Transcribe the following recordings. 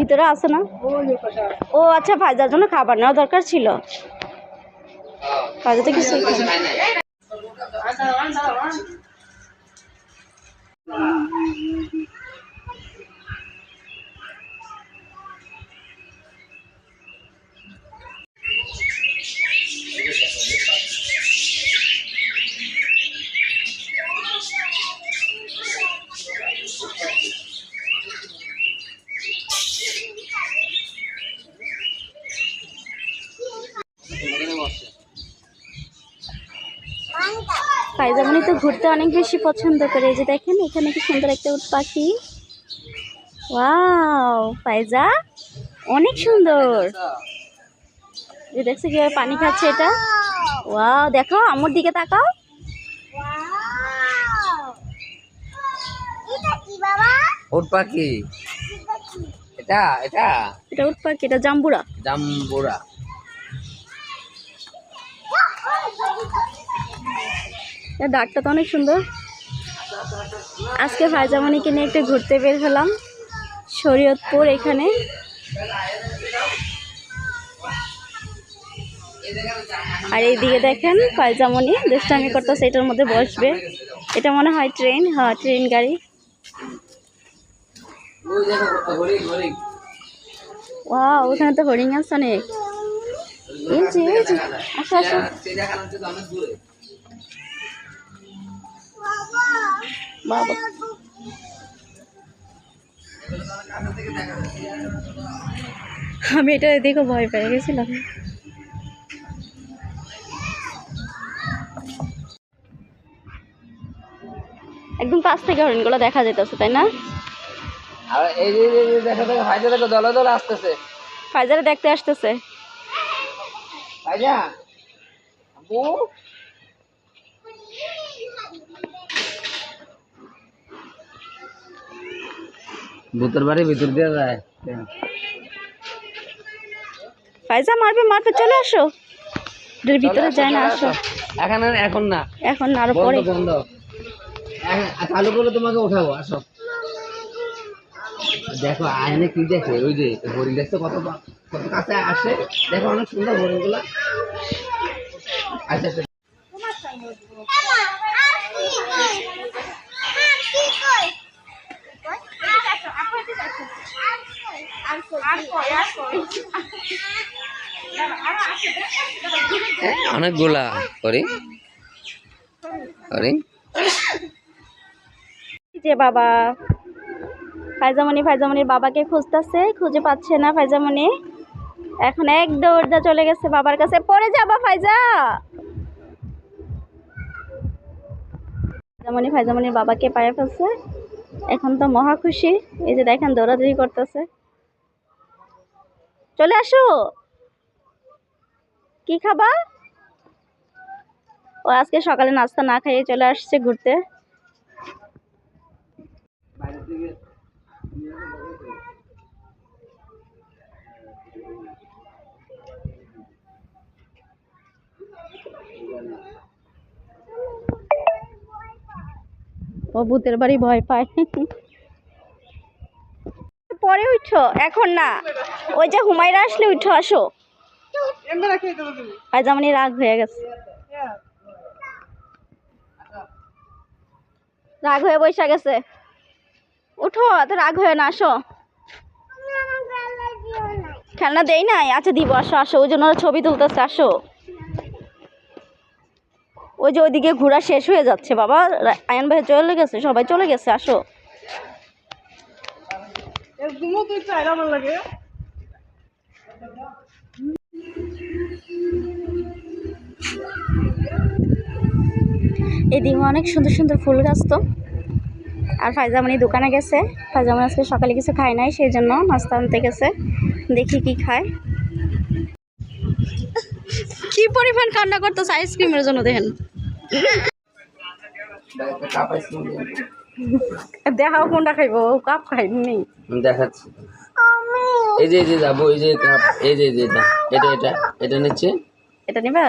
ভিতরে আছে না? ও আচ্ছা, ফায়জার জন্য খাবার নেওয়া দরকার ছিল। ফায়জা তো কিছু ফায়জামণি তো ঘুরতে অনেক বেশি পছন্দ করে। এই যে দেখেন এখানে কি সুন্দর একটা উট পাখি। ওয়াও ফায়জা অনেক সুন্দর। এই দেখছো কিভাবে পানি খাচ্ছে এটা। ওয়াও দেখো আম্মুর দিকে তাকাও। উট পাখি এটা এটা এটা উট পাখি, এটা জাম্বুরা। জাম্বুরা। ডাকটা তো অনেক সুন্দর। আজকে ফায়জামণিকে নিয়ে একটু ঘুরতে বের হলাম শরীয়তপুর। এখানে আর এইদিকে দেখেন ফায়জামণি দুষ্টামি করতেছে, এটার মধ্যে বসবে। এটা মনে হয় ট্রেন, হ্যাঁ ট্রেন গাড়ি। ওয়াও ওখানে তো হরিণ আছে অনেক। এই যে আসো আসো। বাবা আমি এটা দেখে ভয় পেয়ে গেছিলাম। একদম কাছ থেকে হরিণগুলো দেখা যেতেছে, তাই না? আর এই যে দেখো দেখো ফায়জা দেখো দলে দলে আসতেছে। ফায়জারে দেখতে আসতেছে। ফায়জা আপু ভূতের বাড়ি ভিতর দিয়ে যায়। ফায়জা মারবে মারবে, চলে আসো। এর ভিতরে যায় না, আসো। এখন এখন না, এখন আরো পরে বন্ধ। চালু করলে তোমাকে উঠাবো, আসো। দেখো আয়নে কি দেখে, ওই যে হরিণ দেখছো কত কত কাছে আসে। দেখো অনেক সুন্দর হরিণগুলা। আচ্ছা আচ্ছা অনেকগুলা হরিণ হরিণ। যে বাবা ফায়জামণির বাবাকে খুঁজতেছে, খুঁজে পাচ্ছে না ফায়জামণি। এখন এক দৌড় চলে গেছে বাবার কাছে। পড়ে যাবা ফায়জা। ফায়জামণির বাবাকে পায়ে ফেলছে। এখন তো মহা খুশি। এই যে দেখেন দৌড়াদৌড়ি করতেছে। চলে আসো, কি খাবা? ও আজকে সকালে নাস্তা না খাইয়ে চলে আসছে ঘুরতে। ও ভূতের বাড়ি ভয় পায়। পরে উঠো, এখন না। ওই যে হুমায়রা আসলে উঠো, আসো। ফায়জামণি রাগ হয়ে গেছে, রাগ হয়ে বসে গেছে। উঠো, এত রাগ হয়ে না, আসো। খেলনা দেই নাই, আচ্ছা দিব, আসো আসো। ওই জন্য ছবি তুলতেছে, আসো। ওই যে ওইদিকে ঘোরা শেষ হয়ে যাচ্ছে বাবা। আয়ান ভাই চলে গেছে, সবাই চলে গেছে, আসো। এদিকে অনেক সুন্দর সুন্দর ফুল গাছ তো। আর ফায়জামণি দোকানে গেছে। ফায়জামণি আজকে সকালে কিছু খায় নাই, সেই জন্য নাস্তা আনতে গেছে। দেখি কি খায়। কি পরিমাণ কান্না করতেছে আইসক্রিমের জন্য, দেখেন। দেখাও কোনটা খাইবো, কাপ খাইনি দেখাচ্ছি। এই যে যাবো, এই যে কাপ, এই যে এটা এটা এটা এটা নিচ্ছে। এটা নিবা?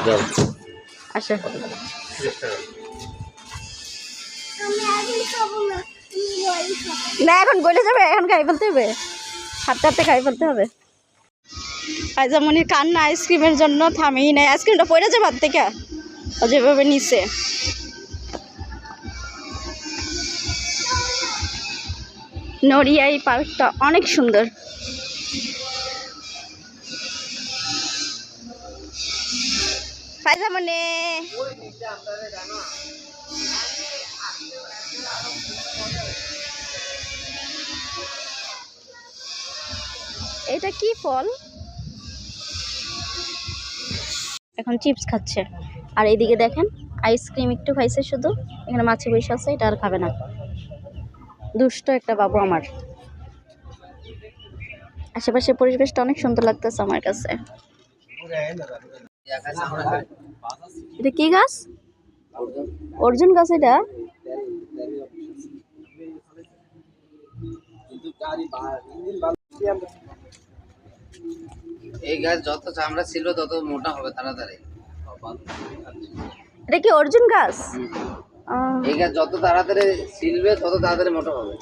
যাও আচ্ছা। না এখন গলে যাবে, এখন খাই ফেলতে হবে, হাঁটতে হাঁটতে খাই ফেলতে হবে। ফাইজামনির কান্না আইসক্রিমের জন্য থামেই নাই, আইসক্রিমটা পড়ে যাবে হাত থেকে, ও যেভাবে নিচে। নড়িয়া এই পার্কটা অনেক সুন্দর। ফাইজামনি এটা কি ফল? এখন চিপস খাচ্ছে। আর এইদিকে দেখেন আইসক্রিম একটু খাইছে শুধু, এখানে মাছি বসে আছে, এটা আর খাবে না। দুষ্ট একটা বাবু আমার। আশেপাশে পরিবেশটা অনেক সুন্দর লাগতেছে আমার কাছে। এটা কি গাছ? অর্জুন গাছ এটা? এই গাছ যত চামড়া ছিল তত মোটা হবে তাড়াতাড়ি। এটা কি অর্জুন গাছ? এই গাছ যত তাড়াতাড়ি ছিলবে তত তাড়াতাড়ি মোটা হবে।